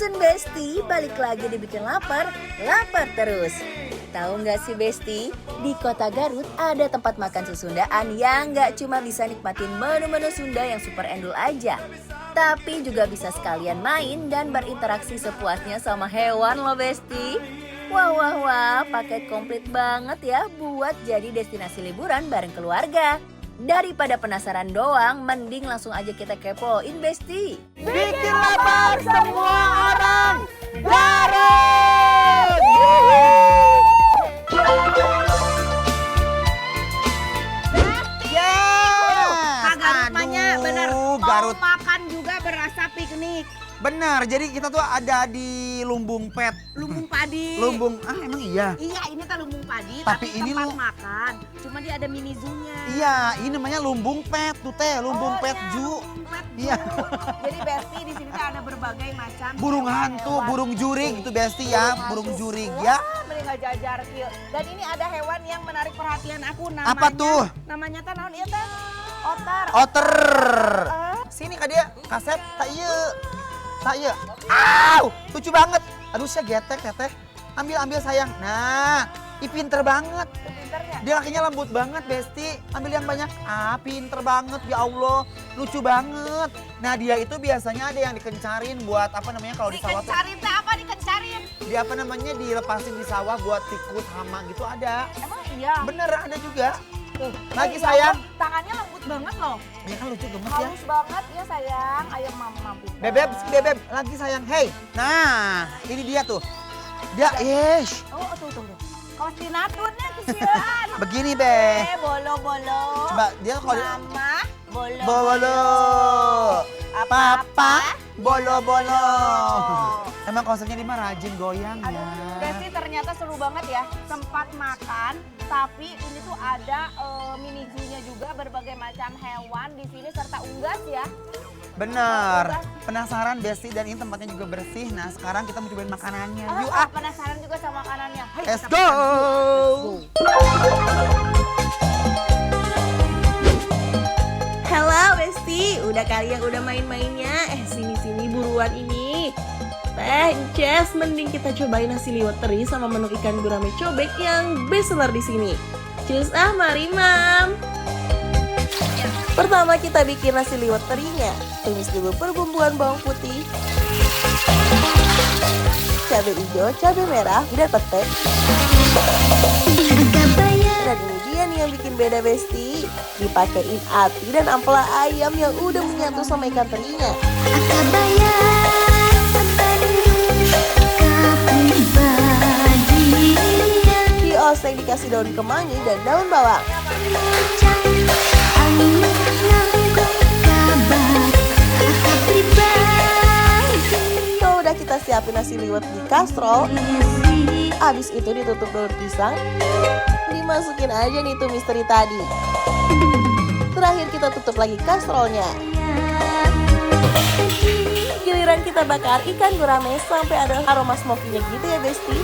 Susun Besti balik lagi dibikin lapar terus. Tahu nggak sih Besti, di kota Garut ada tempat makan susundaan yang nggak cuma bisa nikmatin menu-menu Sunda yang super endul aja. Tapi juga bisa sekalian main dan berinteraksi sepuasnya sama hewan loh Besti. Wah, paket komplit banget ya buat jadi destinasi liburan bareng keluarga. Daripada penasaran doang, mending langsung aja kita kepoin Besti. Bikin lapar semua orang Garut! Garutnya bener, Garut. mau makan juga berasa piknik. Benar, jadi kita tuh ada di Lumbung Pet. Lumbung padi. Emang iya? Iya, ini kan lumbung padi, Tapi tapi ini tempat lu- makan. Cuma dia ada mini zoo-nya. Iya, ini namanya Lumbung Pet tuh teh, Lumbung Pet iya, Zoo. Lumbung Pet Zoo. Iya. Jadi Besti di sini tuh ada berbagai macam Burung hantu, hewan. burung jurig itu Besti ya, burung jurig ya. Wah, mending jajar kieu. Dan ini ada hewan yang menarik perhatian aku namanya. Apa tuh? Namanya teh naon ieu teh? Otter. Otter. Sini Kak dia, kasep, tak iya. Tak iya. Aw, lucu banget. Aduh, saya getek teteh. Ambil sayang. Nah, pinter banget. Pinternya. Dia kakinya lembut banget, Besti. Ambil yang banyak. Pinter banget, ya Allah. Lucu banget. Nah, dia itu biasanya ada yang dikencarin buat apa namanya kalau di sawah tuh. Dikencarin teh apa dikencarin? Dia apa namanya dilepasin di sawah buat tikus, hama gitu ada. Emang iya? Bener, ada juga. Tuh, lagi Ya sayang. ampun, tangannya lembut banget loh. Dia kan lucu gemes ya. Halus banget ya sayang. Ayo mampir. Bebeb, lagi sayang. Hey, nah ini dia tuh. Dia, ish. Oh, tuh. Kaos tinatun ya kesiaan. Begini, Be. Bolo-bolo. Coba, dia kalau Mama, bolo-bolo. bolo. Papa, bolo-bolo. Emang konsepnya dia mah rajin goyang ya. Aduh, Besti ternyata seru banget ya. Tempat makan, tapi ini tuh ada mini zoo-nya juga berbagai macam hewan di sini serta unggas ya. Bener. Penasaran, Besti, dan ini tempatnya juga bersih. Nah, sekarang kita mau cobain makanannya. Yuk, Penasaran juga sama makanannya. Hai, let's kita go. Halo Besti, udah kali yang udah main-mainnya? Sini buruan ini. Teh, Ces, mending kita cobain nasi liwet teri sama menu ikan gurame cobek yang best seller di sini. Cus mari mam. Pertama kita bikin nasi liwet terinya. Tumis dulu perbumbuan bawang putih, cabai hijau, cabai merah, dan pete. Dan ini dia nih yang bikin beda Besti. Dipakein ati dan ampela ayam yang udah menyatu sama ikan terinya. Dioseng dikasih daun kemangi dan daun bawang. Kalau udah kita siapin nasi liwet di kastrol, abis itu ditutup daun pisang, dimasukin aja nih tumis teri tadi. Terakhir kita tutup lagi kastrolnya. Giliran kita bakar ikan gurame sampai ada aroma smoky-nya gitu ya Besti.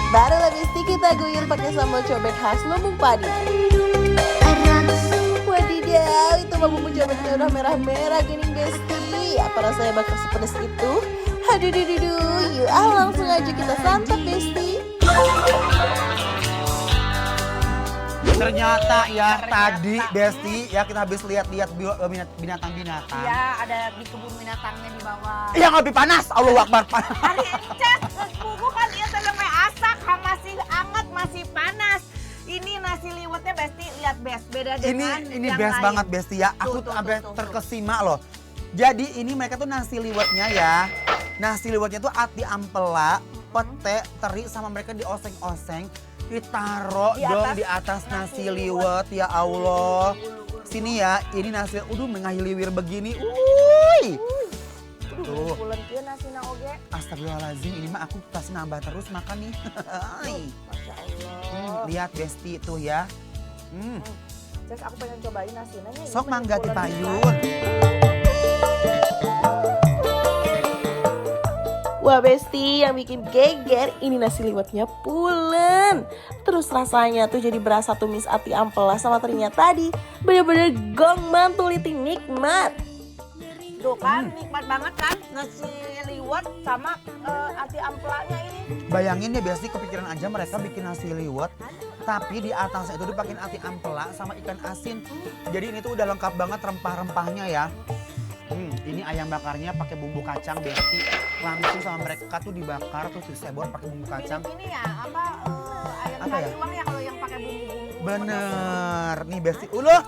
Barulah Besti kita guyur pakai sambal cobek khas Lumbung Padi. Wadidaw, itu mah bumbu cobeknya udah merah-merah gini Besti. Apa rasanya bakal sepedas itu? Aduh, yuk langsung aja kita santap Besti. Ternyata ya tadi Besti ya kita habis lihat-lihat binatang-binatang. Ya, ada di kebun binatangnya di bawah. Yang lebih panas, Allahu Akbar. Hari Ces, buku kan dia sampai asak, masih anget, masih panas. Ini nasi liwetnya Besti, lihat Best, beda dengan Ini yang best lain. banget Besti ya. Aku tuh sampai terkesima loh. Jadi ini mereka tuh nasi liwetnya ya. Nasi liwetnya tuh ati ampela, pete, teri sama mereka dioseng-oseng. Ditaro dong di atas nasi liwet ya Allah. Sini ya, ini nasi udah mengahiliwir begini. Tuh. Bulan kieu nasina oge. Astagfirullahaladzim, ini mah aku pasti nambah terus makan nih. Masya Allah. Lihat Besti tuh ya. Terus aku pengen cobain nasinya. Ini Sok mangga pulen dipayun. Wah Besti, yang bikin geger ini nasi liwetnya pulen. Terus rasanya tuh jadi berasa tumis ati ampela sama terinya tadi. Bener-bener gong mantul liting nikmat. Tuh kan, nikmat banget kan nasi liwet sama ati amplanya ini. Bayangin ya Besti, kepikiran aja mereka bikin nasi liwet. Tapi di atasnya itu dipakein ati ampela sama ikan asin. Jadi ini tuh udah lengkap banget rempah-rempahnya ya. Ini ayam bakarnya pakai bumbu kacang Besti. Langsung sama mereka tuh dibakar terus disebor pakai bumbu kacang. Ini ya apa ayam Apa ya? taliwang ya kalau yang pakai bumbu-bumbu. Bener, nih Besti. Uloh.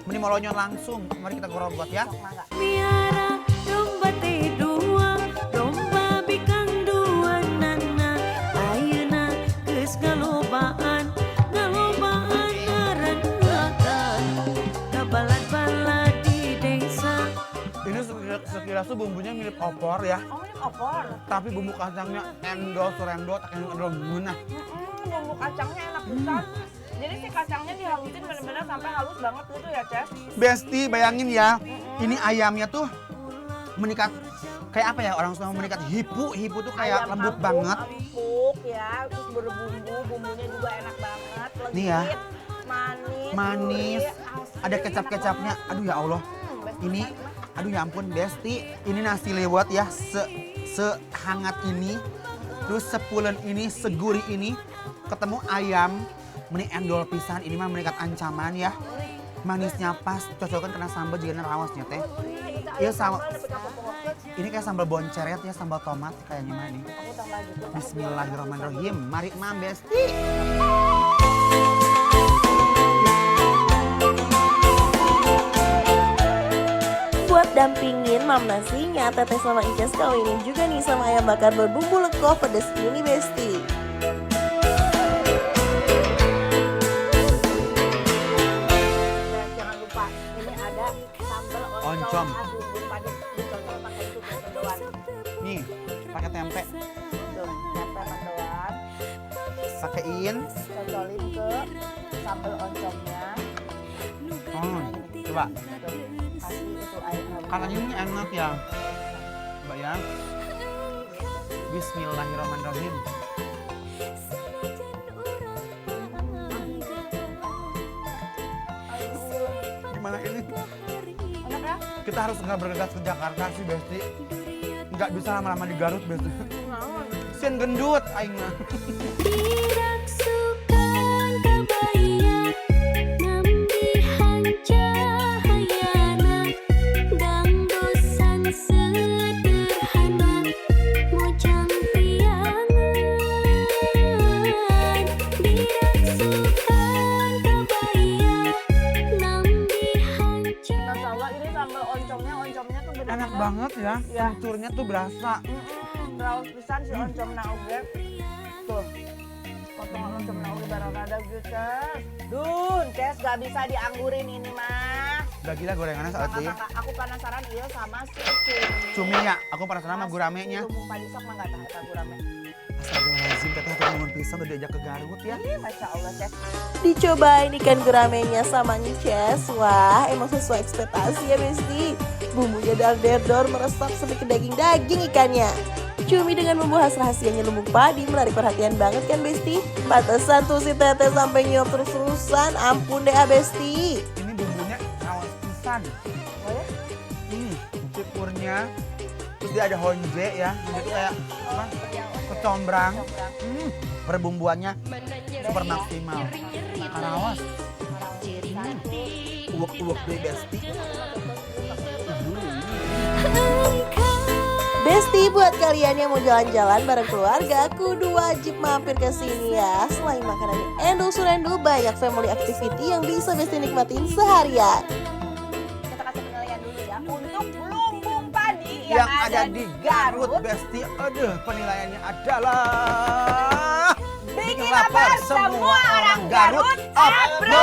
Meni molonyon langsung. Mari kita gorogot ya. Sok mangga. Miara domba teh dua, domba bikang dua nana. Ayeuna geus galobaan, galobaan ngaran heulakan. Kabalad-balad di desa. Ini sekilas tuh bumbunya mirip opor ya. Oh ini opor. Tapi bumbu kacangnya endol, surendol, tak endol ngunah. Bumbu kacangnya enak pisan. Jadi si kacangnya dihalusin benar-benar sampai halus banget gitu ya, Ces. Besti, bayangin ya. Ini ayamnya tuh menikat kayak apa ya, orang Sunda menikat hipu. Hipu tuh kayak Ayam lembut kampung, banget. empuk ya, terus berbumbu, bumbunya juga enak banget. Legit, Nih ya. manis, Manis. gurih, Ada asli, kecap-kecapnya. enak Aduh ya Allah. banget. Ini, aduh ya ampun Besti. Ini nasi liwet ya, sehangat ini. Terus sepulen ini, segurih ini. Ketemu ayam, meni endol pisan. Ini mah menikat ancaman ya. Manisnya pas, cocokan kena sambal juga rawasnya teh. Iya sama. Ini kayak sambal bonceret ya, sambal tomat kayaknya mah ini. Aku tambah gitu. Bismillahirrahmanirrahim. Mari Mam Besti. Buat dampingin mam nasinya, Teteh sama Icas kawinin juga nih sama ayam bakar berbumbu leko pedes ini Besti. Jangan lupa, ini ada sambal Oncom. oncom. Bumbu padat, dicocol pakai itu mendoan. Nih, pakai tempe. Tuh, tempe mendoan. Pakein. Cocolin ke sambal oncomnya. Coba. Tuh, kasih itu air hangat. Katanya ini enak ya. Coba ya. Bismillahirrahmanirrahim. Gimana ini? Enak ya? Kita harus nggak bergegas ke Jakarta sih Besti. Nggak bisa lama-lama di Garut Besti. Sien gendut aing mah. Tidak sukan kabaya, nambihan cahayana, dangdosan sederhana, mojang piangan. Tidak sukan kabaya, nambihan Masya Allah, ini sambal oncomnya tuh benar-benar Enak banget ya. Ya. Teksturnya tuh berasa. raus pisan si oncom nauge. Tuh, potongan oncom nauge barang ada gitu. Dun, Ces gak bisa dianggurin ini mah. Udah gila gorengannya saat ini. Aku penasaran iya sama si cumi. Cumi ya, aku penasaran sama guramenya. Lumung padisok mah gak tahu eta gurame. Astagfirullahaladzim, kita hati ngomong pisang udah diajak ke Garut ya. Ih, Masya Allah, Ces. Dicobain ikan guramenya sama Nyices. Wah, emang sesuai ekspektasi ya Besti. Bumbunya dar-der-dor meresap sampai ke daging-daging ikannya. Cumi dengan bumbu khas rahasianya lumbung padi menarik perhatian banget kan Besti. Pantesan tuh si Teteh sampai nyuap terus-terusan. Ampun deh Besti. Ini bumbunya rawas pisan. Oh ya? Cikurnya. Terus dia ada honje ya. Itu kayak apa? Kecombrang. Perbumbuannya super maksimal. Karawas. Uwek-uwek deh Besti. Besti, buat kalian yang mau jalan-jalan bareng keluarga, kudu wajib mampir ke sini ya. Selain makanan endul surendul, banyak family activity yang bisa Besti nikmatin seharian. Kita kasih penilaian dulu ya untuk lumbung padi Yang ada di Garut Besti. Aduh, penilaiannya adalah Bikin lapar semua orang Garut. Upload.